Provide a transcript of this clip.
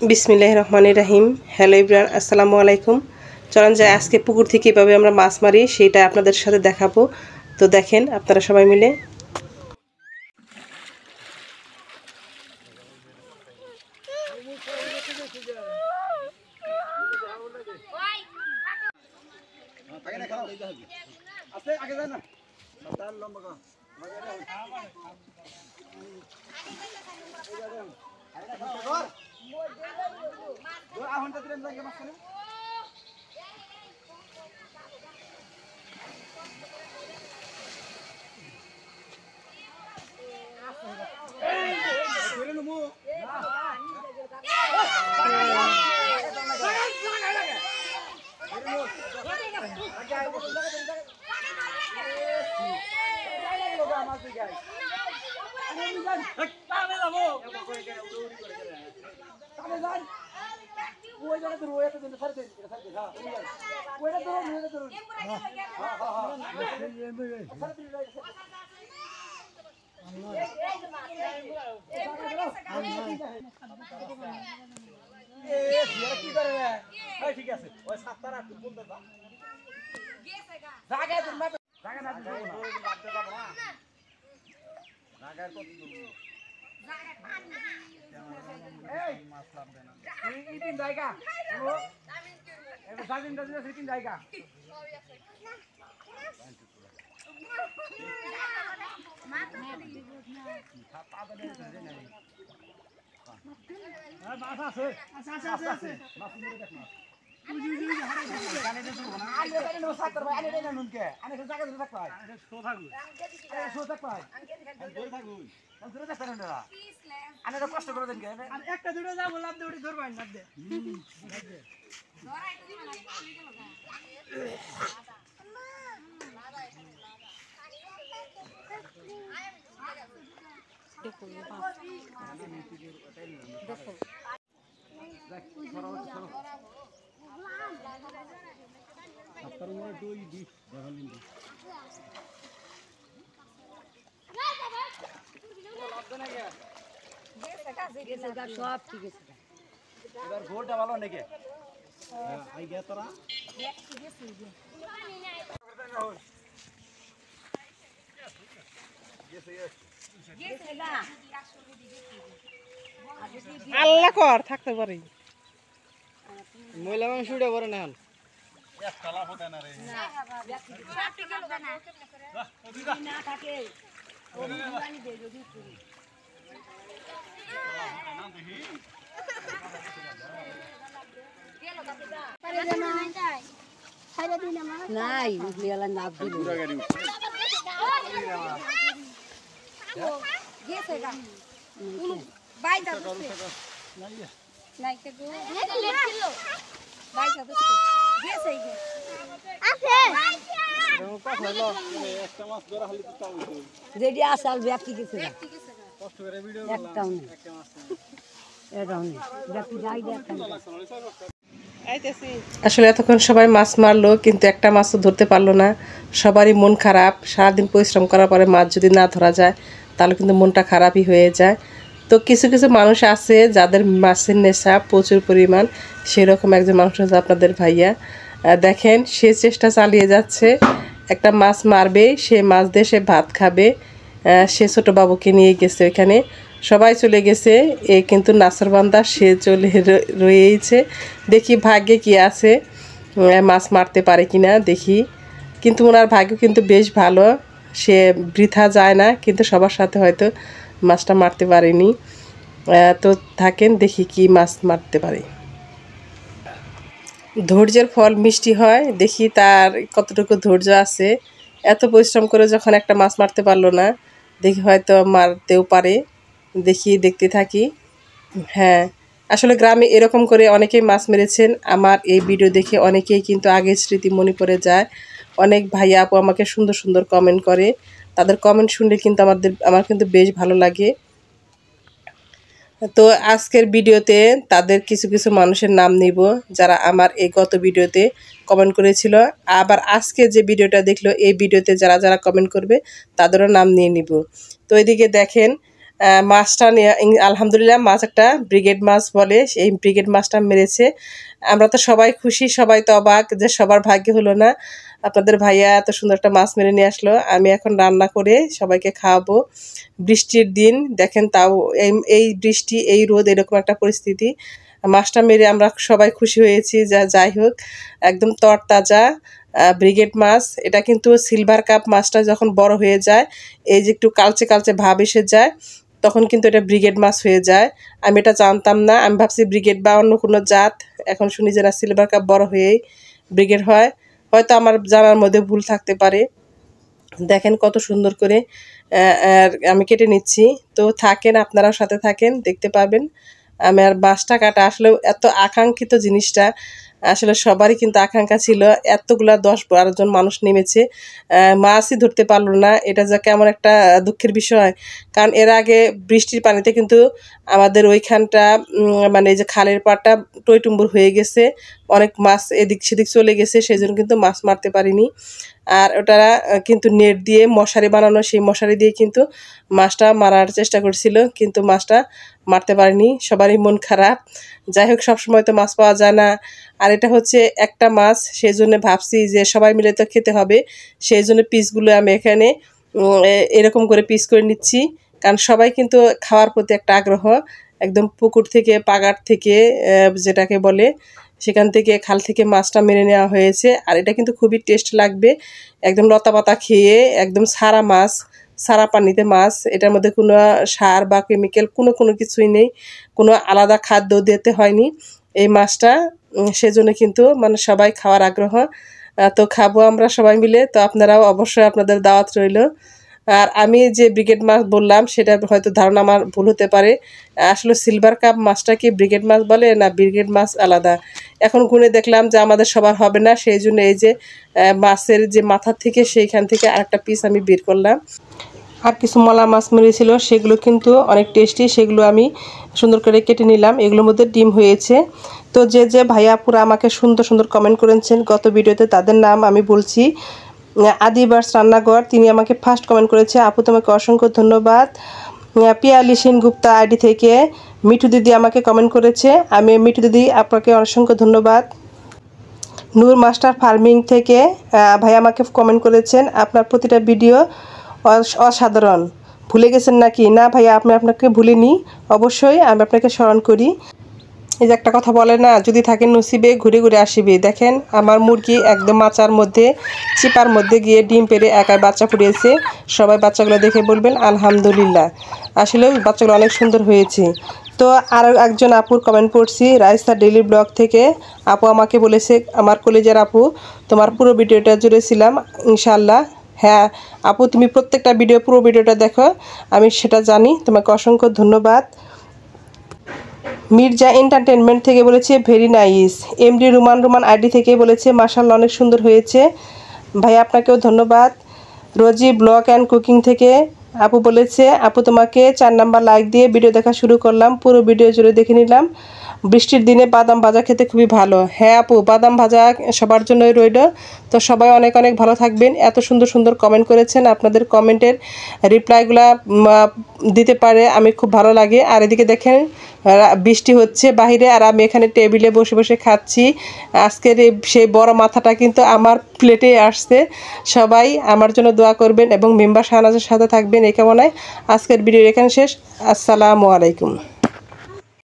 বিসমিল্লাহির রহমানির রহিম। Hello everyone, আসসালামু আলাইকুম। চলেন যাই আজকে পুকুর থেকে কীভাবে আমরা মাছ মারি সেটা আপনাদের সাথে দেখাবো। তো দেখেন আপনারা সবাই মিলে। কষ্ট করে দেন একটা দুটো যা বললাম দৌড়ি ধরবেন না দে সব ঠিক আছে এবার ভোটটা ভালো নাকি আই গে তোরা আল্লাহ কর থাকতে পারি মহিলা মাংস উঠে পড়ে না নাই নাপ দিল যেটি আসাল ব্যক্তি গেছে আসলে এতক্ষণ সবাই মাছ মারলো কিন্তু একটা মাছও ধরতে পারলো না। সবারই মন খারাপ। সারাদিন পরিশ্রম করার পরে মাছ যদি না ধরা যায় তাহলে কিন্তু মনটা খারাপই হয়ে যায়। তো কিছু কিছু মানুষ আছে যাদের মাছের নেশা প্রচুর পরিমাণ, সেরকম একজন মানুষ আছে আপনাদের ভাইয়া। দেখেন সে চেষ্টা চালিয়ে যাচ্ছে, একটা মাছ মারবে, সে মাছ দিয়ে সে ভাত খাবে। সে ছোটো বাবুকে নিয়ে গেছে ওইখানে, সবাই চলে গেছে, এ কিন্তু নাসরবান্দা সে চলে রয়েছে। দেখি ভাগ্যে কি আছে, মাছ মারতে পারে কিনা দেখি। কিন্তু ওনার ভাগ্য কিন্তু বেশ ভালো, সে বৃথা যায় না, কিন্তু সবার সাথে হয়তো মাছটা মারতে পারেনি। তো থাকেন দেখি কি মাছ মারতে পারে। ধৈর্যের ফল মিষ্টি হয়, দেখি তার কতটুকু ধৈর্য আছে। এত পরিশ্রম করে যখন একটা মাছ মারতে পারলো না, দেখি হয়তো মারতেও পারে। দেখি দেখতে থাকি। হ্যাঁ, আসলে গ্রামে এরকম করে অনেকেই মাছ মেরেছেন। আমার এই ভিডিও দেখে অনেকেই কিন্তু আগের স্মৃতি মনে পড়ে যায়। অনেক ভাইয়া আপু আমাকে সুন্দর সুন্দর কমেন্ট করে, তাদের কমেন্ট শুনলে কিন্তু আমার কিন্তু বেশ ভালো লাগে। তো আজকের ভিডিওতে তাদের কিছু কিছু মানুষের নাম নিব যারা আমার এই গত ভিডিওতে কমেন্ট করেছিল, আবার আজকে যে ভিডিওটা দেখলো এই ভিডিওতে যারা যারা কমেন্ট করবে তাদেরও নাম নিয়ে নিব। তো এদিকে দেখেন মাছটা নিয়ে আলহামদুলিল্লাহ মাছ একটা ব্রিগেড মাছ বলে, এই ব্রিগেড মাছটা মেরেছে। আমরা তো সবাই খুশি, সবাই তো অবাক যে সবার ভাগ্যে হলো না। আপনাদের ভাইয়া এত সুন্দর একটা মাছ মেরে নিয়ে আসলো। আমি এখন রান্না করে সবাইকে খাওয়াবো। বৃষ্টির দিন দেখেন, তাও এই বৃষ্টি, এই রোদ, এরকম একটা পরিস্থিতি। মাছটা মেরে আমরা সবাই খুশি হয়েছি। যাই হোক, একদম তরতাজা ব্রিগেড মাছ। এটা কিন্তু সিলভার কাপ মাছটা যখন বড় হয়ে যায়, এই যে একটু কালচে কালচে ভাব এসে যায়, তখন কিন্তু এটা ব্রিগেড মাছ হয়ে যায়। আমি এটা জানতাম না, আমি ভাবছি ব্রিগেড বা অন্য কোনো জাত। এখন শুনি যে না, সিলভার কাপ বড় হয়েই ব্রিগেড হয়। হয়তো আমার জানার মধ্যে ভুল থাকতে পারে। দেখেন কত সুন্দর করে আমি কেটে নিচ্ছি। তো থাকেন, আপনারাও সাথে থাকেন, দেখতে পাবেন। আমার মাছটা কাটা আসলে এত আকাঙ্ক্ষিত জিনিসটা, আসলে সবারই কিন্তু আকাঙ্ক্ষা ছিল। এতগুলা 10-12 জন মানুষ নেমেছে, মাছই ধরতে পারলো না। এটা যা কেমন একটা দুঃখের বিষয়। কারণ এর আগে বৃষ্টির পানিতে কিন্তু আমাদের ওইখানটা মানে এই যে খালের পাড়টা টইটুম্বুর হয়ে গেছে, অনেক মাছ এদিক সেদিক চলে গেছে, সেই জন্য কিন্তু মাছ মারতে পারিনি। আর ওটারা কিন্তু নেট দিয়ে মশারি বানানো, সেই মশারি দিয়ে কিন্তু মাছটা মারার চেষ্টা করছিল, কিন্তু মাছটা মারতে পারেনি। সবারই মন খারাপ। যাই হোক, সবসময় তো মাছ পাওয়া যায় না। আর এটা হচ্ছে একটা মাছ, সেই জন্য ভাবছি যে সবাই মিলে তো খেতে হবে, সেই জন্য পিসগুলো আমি এখানে এরকম করে পিস করে নিচ্ছি। কারণ সবাই কিন্তু খাওয়ার প্রতি একটা আগ্রহ। একদম পুকুর থেকে, পাগার থেকে যেটাকে বলে, সেখান থেকে, খাল থেকে মাছটা মেরে নেওয়া হয়েছে। আর এটা কিন্তু খুবই টেস্ট লাগবে, একদম লতা পাতা খেয়ে, একদম সারা মাছ, সারা পানিতে মাছ। এটার মধ্যে কোনো সার বা কেমিক্যাল কোনো কিছুই নেই, কোনো আলাদা খাদ্য দিতে হয়নি এই মাছটা। সেজন্য কিন্তু মানে সবাই খাওয়ার আগ্রহ। তো খাবো আমরা সবাই মিলে। তো আপনারাও অবশ্যই, আপনাদের দাওয়াত রইল। আর আমি যে ব্রিগেড মাছ বললাম, সেটা হয়তো ধারণা আমার ভুল হতে পারে। আসলে সিলভার কাপ মাছটা কি ব্রিগেড মাছ বলে, না ব্রিগেড মাছ আলাদা? এখন গুনে দেখলাম যে আমাদের সবার হবে না, সেই জন্য এই যে মাছের যে মাথা থেকে, সেইখান থেকে আরেকটা পিস আমি বের করলাম। আর কিছু মলা মাছ মেরেছিল, সেগুলো কিন্তু অনেক টেস্টি, সেগুলো আমি সুন্দর করে কেটে নিলাম। এগুলোর মধ্যে ডিম হয়েছে। তো যে ভাইয়া আপুরা আমাকে সুন্দর সুন্দর কমেন্ট করেছেন গত ভিডিওতে, তাদের নাম আমি বলছি। আদিবাস রান্নাঘর, তিনি আমাকে ফার্স্ট কমেন্ট করেছে, আপু তোমাকে অসংখ্য ধন্যবাদ। পিয়ালি সেনগুপ্তা আইডি থেকে মিঠু দিদি আমাকে কমেন্ট করেছে, আমি মিঠু দিদি আপনাকে অসংখ্য ধন্যবাদ। নূর মাস্টার ফার্মিং থেকে ভাই আমাকে কমেন্ট করেছেন, আপনার প্রতিটা ভিডিও অসাধারণ। ভুলে গেছেন নাকি? না ভাইয়া, আপনাকে ভুলিনি, অবশ্যই আমি আপনাকে স্মরণ করি। এই যে একটা কথা বলে না, যদি থাকেন নসিবে ঘুরে ঘুরে আসিবে। দেখেন আমার মুরগি একদম মাচার মধ্যে, চিপার মধ্যে গিয়ে ডিম পেড়ে একাই বাচ্চা ফুটিয়েছে। সবাই বাচ্চাগুলো দেখে বলবেন আলহামদুলিল্লাহ। আসলে বাচ্চাগুলো অনেক সুন্দর হয়েছে। তো আরও একজন আপুর কমেন্ট পড়ছি, রাইসা ডেইলি ব্লগ থেকে। আপু আমাকে বলেছে, আমার কলেজের আপু, তোমার পুরো ভিডিওটা জুড়েছিলাম ইনশাআল্লাহ। হ্যাঁ আপু, তুমি প্রত্যেকটা পুরো ভিডিওটা দেখো, আমি সেটা জানি। তোমাকে অসংখ্য ধন্যবাদ। মির্জা এন্টারটেনমেন্ট থেকে বলেছে very nice. MD Ruman ID থেকে বলেছে মাশাআল্লাহ অনেক সুন্দর হয়েছে। ভাই আপনাকেও ধন্যবাদ। রোজি ব্লগ অ্যান্ড কুকিং থেকে আপু বলেছে, আপু তোমাকে 4 নাম্বার লাইক দিয়ে ভিডিও দেখা শুরু করলাম, পুরো ভিডিও জুড়ে দেখে নিলাম। বৃষ্টির দিনে বাদাম ভাজা খেতে খুবই ভালো। হ্যাঁ আপু, বাদাম ভাজা সবার জন্যই রইল। তো সবাই অনেক অনেক ভালো থাকবেন। এত সুন্দর সুন্দর কমেন্ট করেছেন, আপনাদের কমেন্টের রিপ্লাইগুলা দিতে পারে আমি খুব ভালো লাগে। আর এদিকে দেখেন বৃষ্টি হচ্ছে বাহিরে, আর আমি এখানে টেবিলে বসে বসে খাচ্ছি। আজকের সেই বড় মাথাটা কিন্তু আমার প্লেটে আসছে। সবাই আমার জন্য দোয়া করবেন এবং মেম্বার শাহনাজের সাথে থাকবেন এই কামনায়। আজকের ভিডিও এখানে শেষ। আসসালামু আলাইকুম।